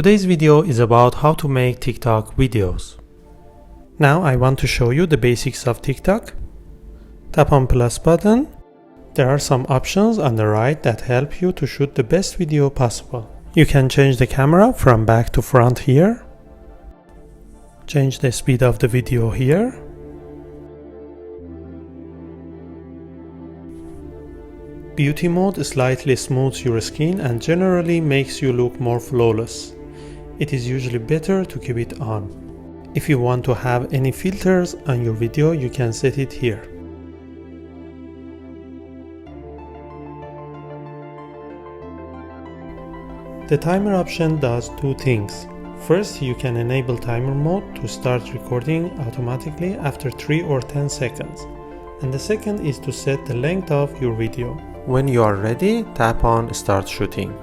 Today's video is about how to make TikTok videos. Now I want to show you the basics of TikTok. Tap on plus button. There are some options on the right that help you to shoot the best video possible. You can change the camera from back to front here. Change the speed of the video here. Beauty mode slightly smooths your skin and generally makes you look more flawless. It is usually better to keep it on. If you want to have any filters on your video, you can set it here. The timer option does two things. First, you can enable timer mode to start recording automatically after 3 or 10 seconds. And the second is to set the length of your video. When you are ready, tap on Start Shooting.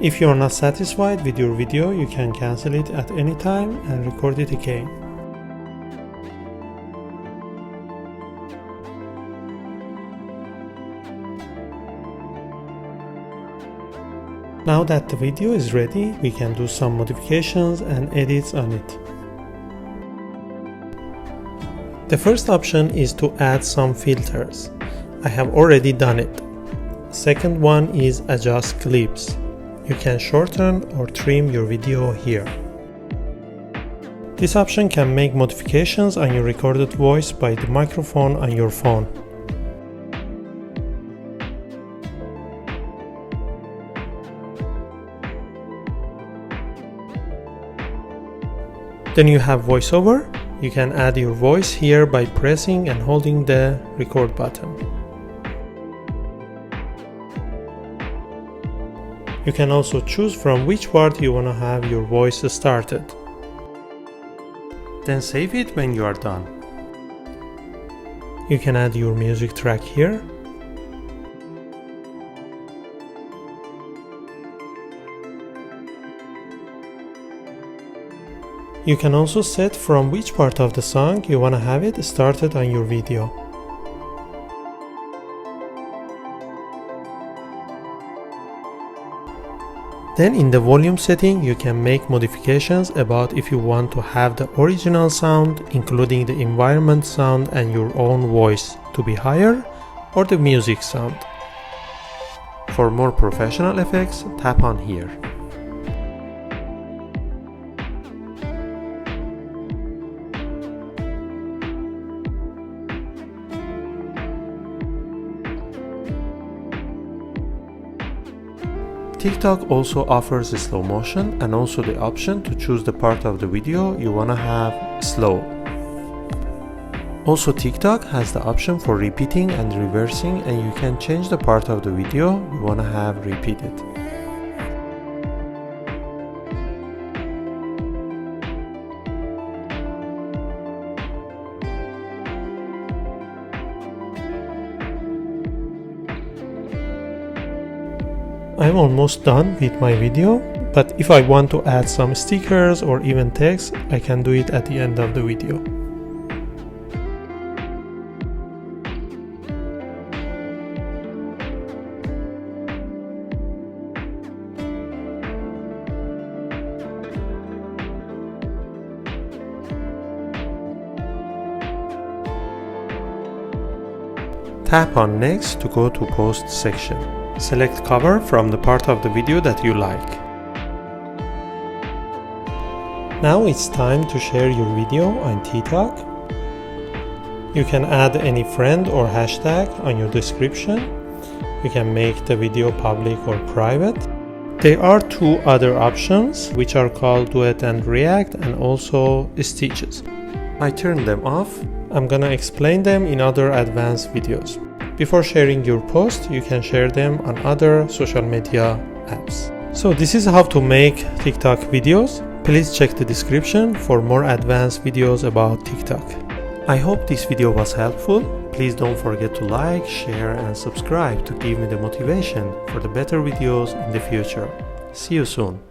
If you are not satisfied with your video, you can cancel it at any time and record it again. Now that the video is ready, we can do some modifications and edits on it. The first option is to add some filters. I have already done it. Second one is adjust clips. You can shorten or trim your video here. This option can make modifications on your recorded voice by the microphone on your phone. Then you have voiceover. You can add your voice here by pressing and holding the record button. You can also choose from which part you want to have your voice started. Then save it when you are done. You can add your music track here. You can also set from which part of the song you want to have it started on your video. Then in the volume setting, you can make modifications about if you want to have the original sound, including the environment sound and your own voice, to be higher, or the music sound. For more professional effects, tap on here. TikTok also offers slow motion and also the option to choose the part of the video you want to have slow. Also, TikTok has the option for repeating and reversing, and you can change the part of the video you want to have repeated. I'm almost done with my video, but if I want to add some stickers or even text, I can do it at the end of the video. Tap on Next to go to Post section. Select cover from the part of the video that you like. Now it's time to share your video on TikTok. You can add any friend or hashtag on your description. You can make the video public or private. There are two other options which are called Duet and React and also Stitches. I turned them off. I'm gonna explain them in other advanced videos. Before sharing your post, you can share them on other social media apps. So this is how to make TikTok videos. Please check the description for more advanced videos about TikTok. I hope this video was helpful. Please don't forget to like, share and subscribe to give me the motivation for the better videos in the future. See you soon.